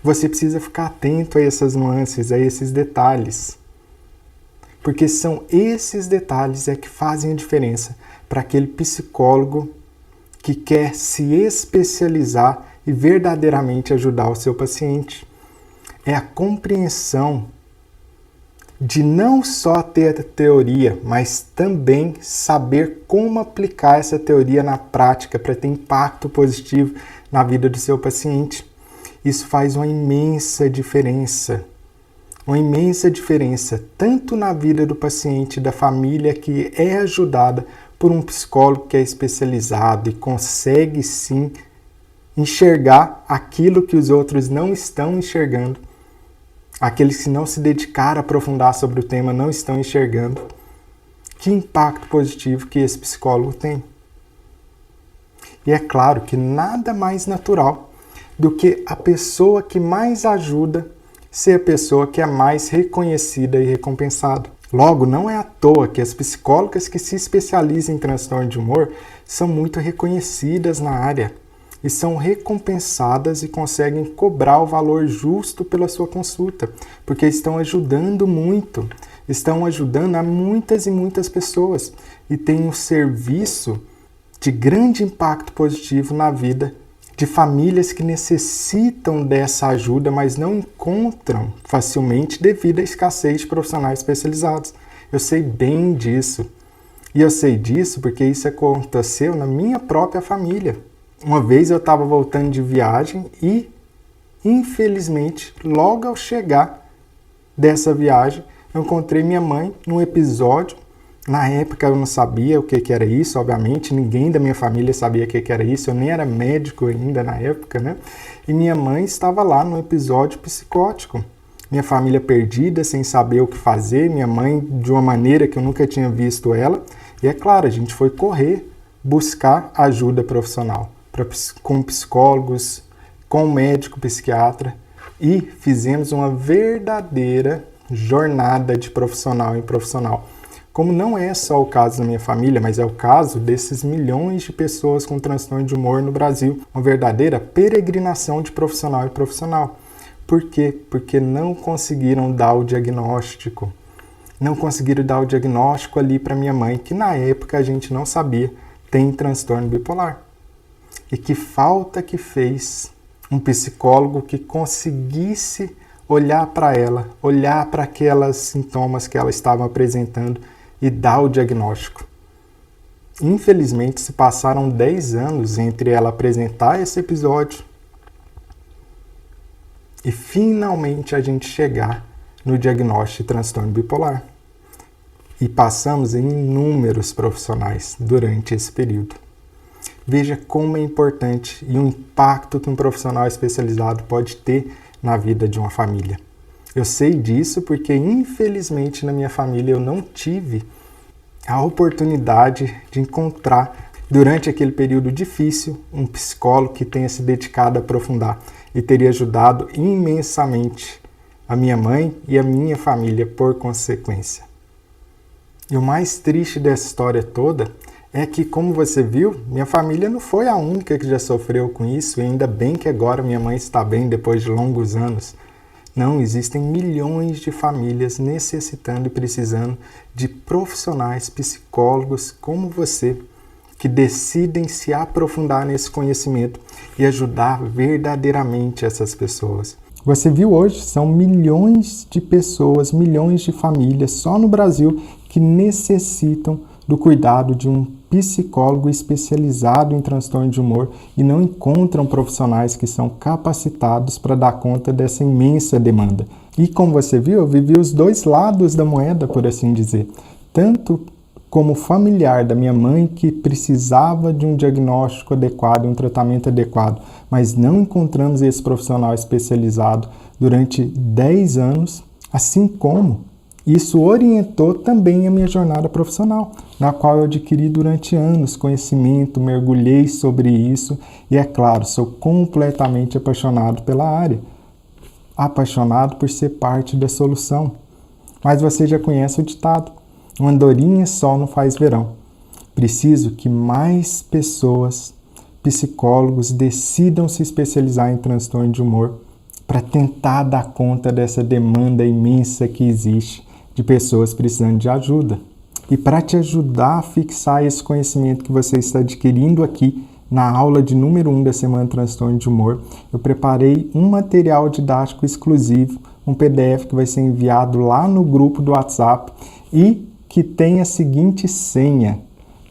Você precisa ficar atento a essas nuances, a esses detalhes. Porque são esses detalhes que fazem a diferença para aquele psicólogo que quer se especializar e verdadeiramente ajudar o seu paciente. É a compreensão de não só ter a teoria, mas também saber como aplicar essa teoria na prática para ter impacto positivo na vida do seu paciente. Isso faz uma imensa diferença. Uma imensa diferença, tanto na vida do paciente, da família que é ajudada por um psicólogo que é especializado e consegue sim enxergar aquilo que os outros não estão enxergando. Aqueles que não se dedicaram a aprofundar sobre o tema não estão enxergando. Que impacto positivo que esse psicólogo tem. E é claro que nada mais natural do que a pessoa que mais ajuda ser a pessoa que é mais reconhecida e recompensada. Logo, não é à toa que as psicólogas que se especializam em transtorno de humor são muito reconhecidas na área e são recompensadas e conseguem cobrar o valor justo pela sua consulta, porque estão ajudando muito, estão ajudando a muitas e muitas pessoas e têm um serviço de grande impacto positivo na vida de famílias que necessitam dessa ajuda, mas não encontram facilmente devido à escassez de profissionais especializados. Eu sei bem disso. E eu sei disso porque isso aconteceu na minha própria família. Uma vez eu estava voltando de viagem e, infelizmente, logo ao chegar dessa viagem, eu encontrei minha mãe num episódio. Na época eu não sabia o que era isso, obviamente, ninguém da minha família sabia o que era isso, eu nem era médico ainda na época, né? E minha mãe estava lá no episódio psicótico. Minha família perdida, sem saber o que fazer, minha mãe de uma maneira que eu nunca tinha visto ela. E é claro, a gente foi correr, buscar ajuda profissional, com psicólogos, com médico, psiquiatra, e fizemos uma verdadeira jornada de profissional em profissional. Como não é só o caso da minha família, mas é o caso desses milhões de pessoas com transtorno de humor no Brasil. Uma verdadeira peregrinação de profissional em profissional. Por quê? Porque não conseguiram dar o diagnóstico. Não conseguiram dar o diagnóstico ali para minha mãe, que na época a gente não sabia, tem transtorno bipolar. E que falta que fez um psicólogo que conseguisse olhar para ela, olhar para aqueles sintomas que ela estava apresentando e dar o diagnóstico. Infelizmente, se passaram 10 anos entre ela apresentar esse episódio e finalmente a gente chegar no diagnóstico de transtorno bipolar. E passamos em inúmeros profissionais durante esse período. Veja como é importante e o impacto que um profissional especializado pode ter na vida de uma família. Eu sei disso porque, infelizmente, na minha família eu não tive a oportunidade de encontrar, durante aquele período difícil, um psicólogo que tenha se dedicado a aprofundar e teria ajudado imensamente a minha mãe e a minha família por consequência. E o mais triste dessa história toda é que, como você viu, minha família não foi a única que já sofreu com isso, e ainda bem que agora minha mãe está bem depois de longos anos. Não, existem milhões de famílias necessitando e precisando de profissionais, psicólogos como você, que decidem se aprofundar nesse conhecimento e ajudar verdadeiramente essas pessoas. Você viu hoje, são milhões de pessoas, milhões de famílias só no Brasil que necessitam do cuidado de um psicólogo especializado em transtorno de humor e não encontram profissionais que são capacitados para dar conta dessa imensa demanda. E como você viu, eu vivi os dois lados da moeda, por assim dizer. Tanto como familiar da minha mãe, que precisava de um diagnóstico adequado, um tratamento adequado, mas não encontramos esse profissional especializado durante 10 anos, assim como isso orientou também a minha jornada profissional, na qual eu adquiri durante anos conhecimento, mergulhei sobre isso e, é claro, sou completamente apaixonado pela área, apaixonado por ser parte da solução. Mas você já conhece o ditado: uma andorinha só não faz verão. Preciso que mais pessoas, psicólogos, decidam se especializar em transtorno de humor para tentar dar conta dessa demanda imensa que existe de pessoas precisando de ajuda. E para te ajudar a fixar esse conhecimento que você está adquirindo aqui na aula de número 1 da Semana Transtorno de Humor, eu preparei um material didático exclusivo, um PDF que vai ser enviado lá no grupo do WhatsApp e que tem a seguinte senha: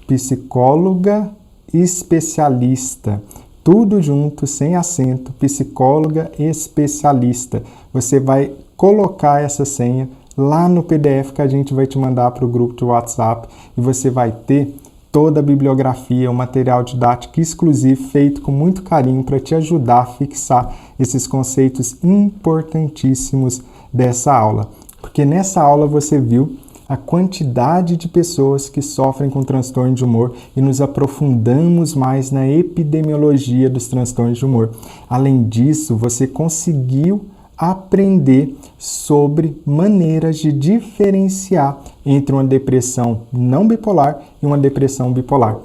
psicóloga especialista. Tudo junto, sem acento, psicóloga especialista. Você vai colocar essa senha lá no PDF que a gente vai te mandar para o grupo de WhatsApp e você vai ter toda a bibliografia, um material didático exclusivo feito com muito carinho para te ajudar a fixar esses conceitos importantíssimos dessa aula. Porque nessa aula você viu a quantidade de pessoas que sofrem com transtorno de humor e nos aprofundamos mais na epidemiologia dos transtornos de humor. Além disso, você conseguiu aprender sobre maneiras de diferenciar entre uma depressão não bipolar e uma depressão bipolar.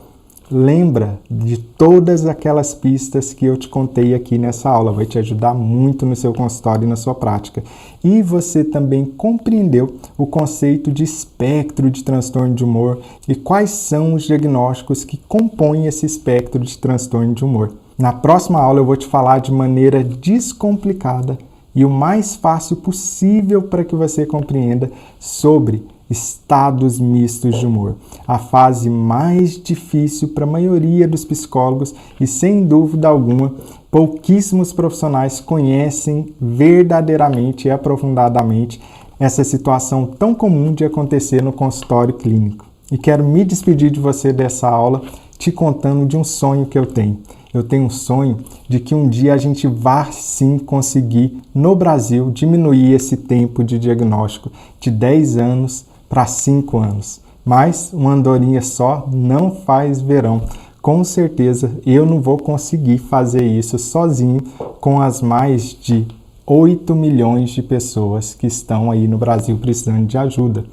Lembra de todas aquelas pistas que eu te contei aqui nessa aula, vai te ajudar muito no seu consultório e na sua prática. E você também compreendeu o conceito de espectro de transtorno de humor e quais são os diagnósticos que compõem esse espectro de transtorno de humor. Na próxima aula eu vou te falar de maneira descomplicada e o mais fácil possível para que você compreenda sobre estados mistos de humor, a fase mais difícil para a maioria dos psicólogos e, sem dúvida alguma, pouquíssimos profissionais conhecem verdadeiramente e aprofundadamente essa situação tão comum de acontecer no consultório clínico. E quero me despedir de você dessa aula te contando de um sonho que eu tenho. Eu tenho um sonho de que um dia a gente vá sim conseguir, no Brasil, diminuir esse tempo de diagnóstico de 10 anos para 5 anos. Mas uma andorinha só não faz verão. Com certeza eu não vou conseguir fazer isso sozinho com as mais de 8 milhões de pessoas que estão aí no Brasil precisando de ajuda.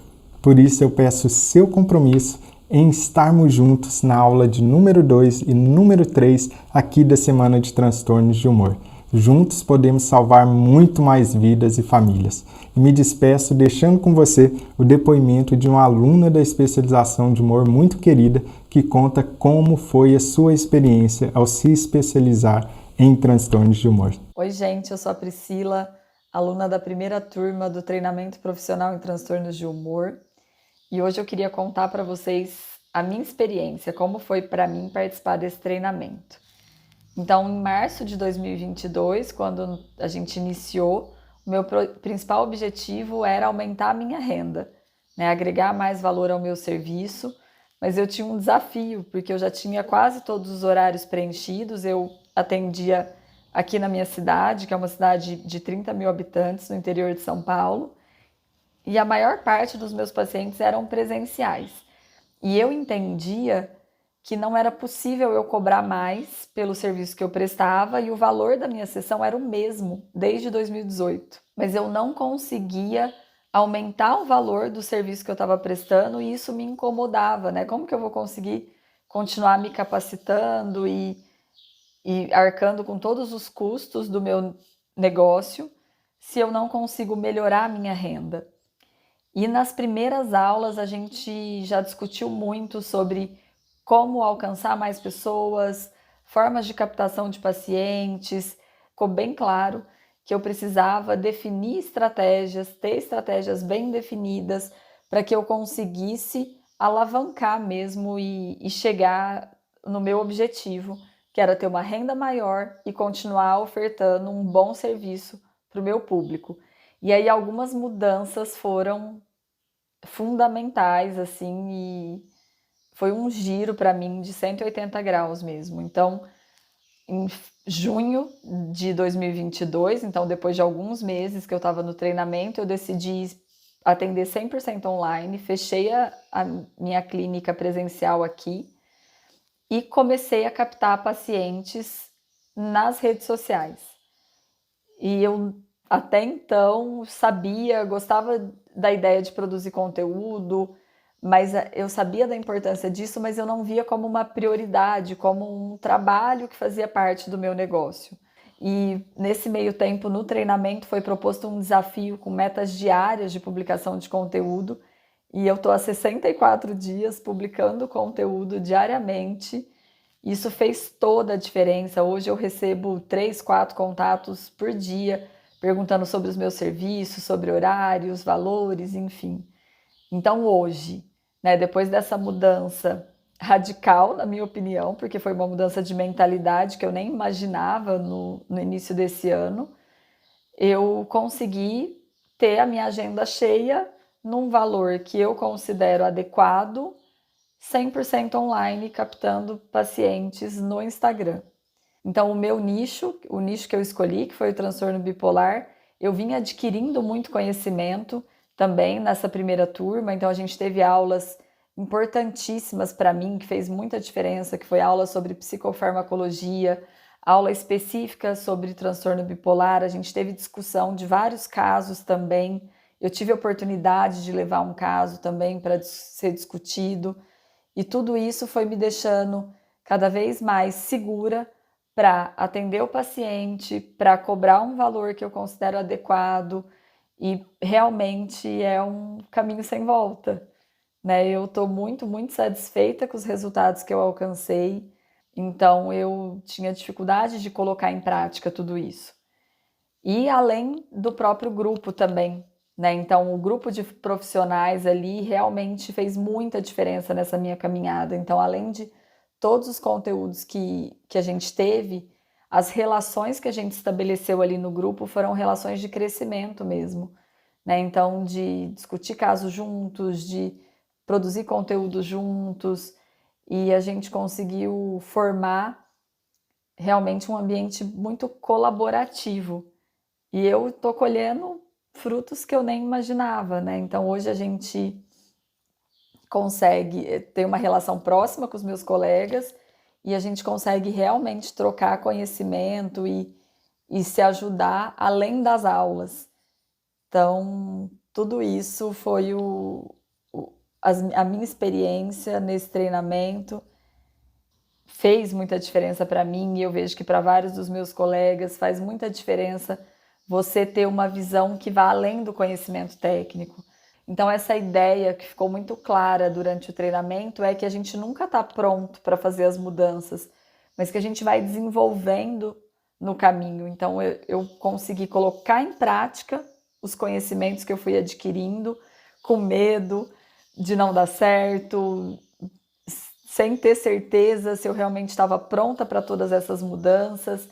Por isso eu peço seu compromisso em estarmos juntos na aula de número 2 e número 3 aqui da Semana de Transtornos de Humor. Juntos podemos salvar muito mais vidas e famílias. E me despeço deixando com você o depoimento de uma aluna da especialização de humor muito querida que conta como foi a sua experiência ao se especializar em transtornos de humor. Oi, gente, eu sou a Priscila, aluna da primeira turma do treinamento profissional em transtornos de humor. E hoje eu queria contar para vocês a minha experiência, como foi para mim participar desse treinamento. Então, em março de 2022, quando a gente iniciou, o meu principal objetivo era aumentar a minha renda, né? Agregar mais valor ao meu serviço, mas eu tinha um desafio, porque eu já tinha quase todos os horários preenchidos. Eu atendia aqui na minha cidade, que é uma cidade de 30 mil habitantes no interior de São Paulo, e a maior parte dos meus pacientes eram presenciais. E eu entendia que não era possível eu cobrar mais pelo serviço que eu prestava e o valor da minha sessão era o mesmo desde 2018. Mas eu não conseguia aumentar o valor do serviço que eu estava prestando e isso me incomodava, né? Como que eu vou conseguir continuar me capacitando e arcando com todos os custos do meu negócio se eu não consigo melhorar a minha renda? E nas primeiras aulas a gente já discutiu muito sobre como alcançar mais pessoas, formas de captação de pacientes. Ficou bem claro que eu precisava definir estratégias, ter estratégias bem definidas para que eu conseguisse alavancar mesmo e chegar no meu objetivo, que era ter uma renda maior e continuar ofertando um bom serviço para o meu público. E aí algumas mudanças foram fundamentais, assim, e foi um giro para mim de 180 graus mesmo. Então, em junho de 2022, então depois de alguns meses que eu estava no treinamento, eu decidi atender 100% online, fechei a minha clínica presencial aqui e comecei a captar pacientes nas redes sociais. E eu até então sabia, gostava da ideia de produzir conteúdo, mas eu sabia da importância disso, mas eu não via como uma prioridade, como um trabalho que fazia parte do meu negócio. E nesse meio tempo, no treinamento, foi proposto um desafio com metas diárias de publicação de conteúdo, e eu estou há 64 dias publicando conteúdo diariamente. Isso fez toda a diferença. Hoje eu recebo 3, 4 contatos por dia, perguntando sobre os meus serviços, sobre horários, valores, enfim. Então hoje, né, depois dessa mudança radical, na minha opinião, porque foi uma mudança de mentalidade que eu nem imaginava no início desse ano, eu consegui ter a minha agenda cheia num valor que eu considero adequado, 100% online, captando pacientes no Instagram. Então, o meu nicho, o nicho que eu escolhi, que foi o transtorno bipolar, eu vim adquirindo muito conhecimento também nessa primeira turma. Então, a gente teve aulas importantíssimas para mim, que fez muita diferença, que foi aula sobre psicofarmacologia, aula específica sobre transtorno bipolar. A gente teve discussão de vários casos também. Eu tive a oportunidade de levar um caso também para ser discutido. E tudo isso foi me deixando cada vez mais segura para atender o paciente, para cobrar um valor que eu considero adequado, e realmente é um caminho sem volta, né? Eu estou muito, muito satisfeita com os resultados que eu alcancei, então eu tinha dificuldade de colocar em prática tudo isso. E além do próprio grupo também, né? Então, o grupo de profissionais ali realmente fez muita diferença nessa minha caminhada. Então, além de todos os conteúdos que a gente teve, as relações que a gente estabeleceu ali no grupo foram relações de crescimento mesmo, né? Então, de discutir casos juntos, de produzir conteúdo juntos, e a gente conseguiu formar realmente um ambiente muito colaborativo. E eu tô colhendo frutos que eu nem imaginava, né? Então hoje a gente consegue ter uma relação próxima com os meus colegas e a gente consegue realmente trocar conhecimento e se ajudar além das aulas. Então, tudo isso foi a minha experiência nesse treinamento. Fez muita diferença para mim e eu vejo que para vários dos meus colegas faz muita diferença você ter uma visão que vá além do conhecimento técnico. Então, essa ideia que ficou muito clara durante o treinamento é que a gente nunca está pronto para fazer as mudanças, mas que a gente vai desenvolvendo no caminho. Então, eu consegui colocar em prática os conhecimentos que eu fui adquirindo, com medo de não dar certo, sem ter certeza se eu realmente estava pronta para todas essas mudanças,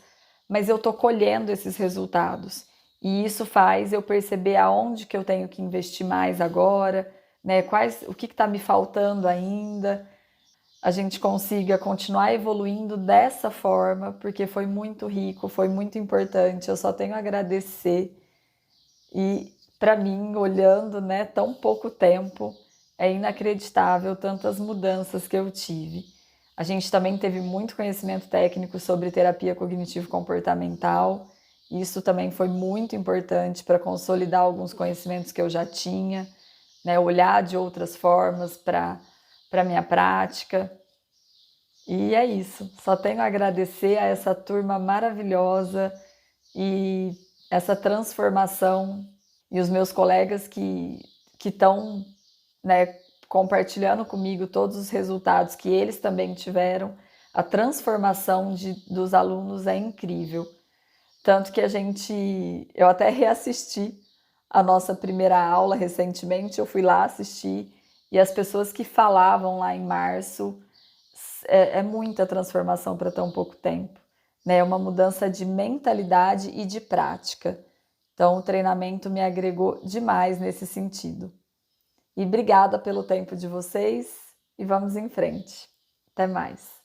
mas eu estou colhendo esses resultados. E isso faz eu perceber aonde que eu tenho que investir mais agora, né? O que está me faltando ainda. a gente consiga continuar evoluindo dessa forma, porque foi muito rico, foi muito importante. Eu só tenho a agradecer. E para mim, olhando, né, tão pouco tempo, é inacreditável tantas mudanças que eu tive. A gente também teve muito conhecimento técnico sobre terapia cognitivo-comportamental. Isso também foi muito importante para consolidar alguns conhecimentos que eu já tinha, né, olhar de outras formas para a minha prática. E é isso, só tenho a agradecer a essa turma maravilhosa e essa transformação e os meus colegas que estão, né, compartilhando comigo todos os resultados que eles também tiveram. A transformação dos alunos é incrível. Tanto que eu até reassisti a nossa primeira aula recentemente, eu fui lá assistir e as pessoas que falavam lá em março, é muita transformação para tão pouco tempo, né? É uma mudança de mentalidade e de prática. Então, o treinamento me agregou demais nesse sentido. E obrigada pelo tempo de vocês e vamos em frente. Até mais.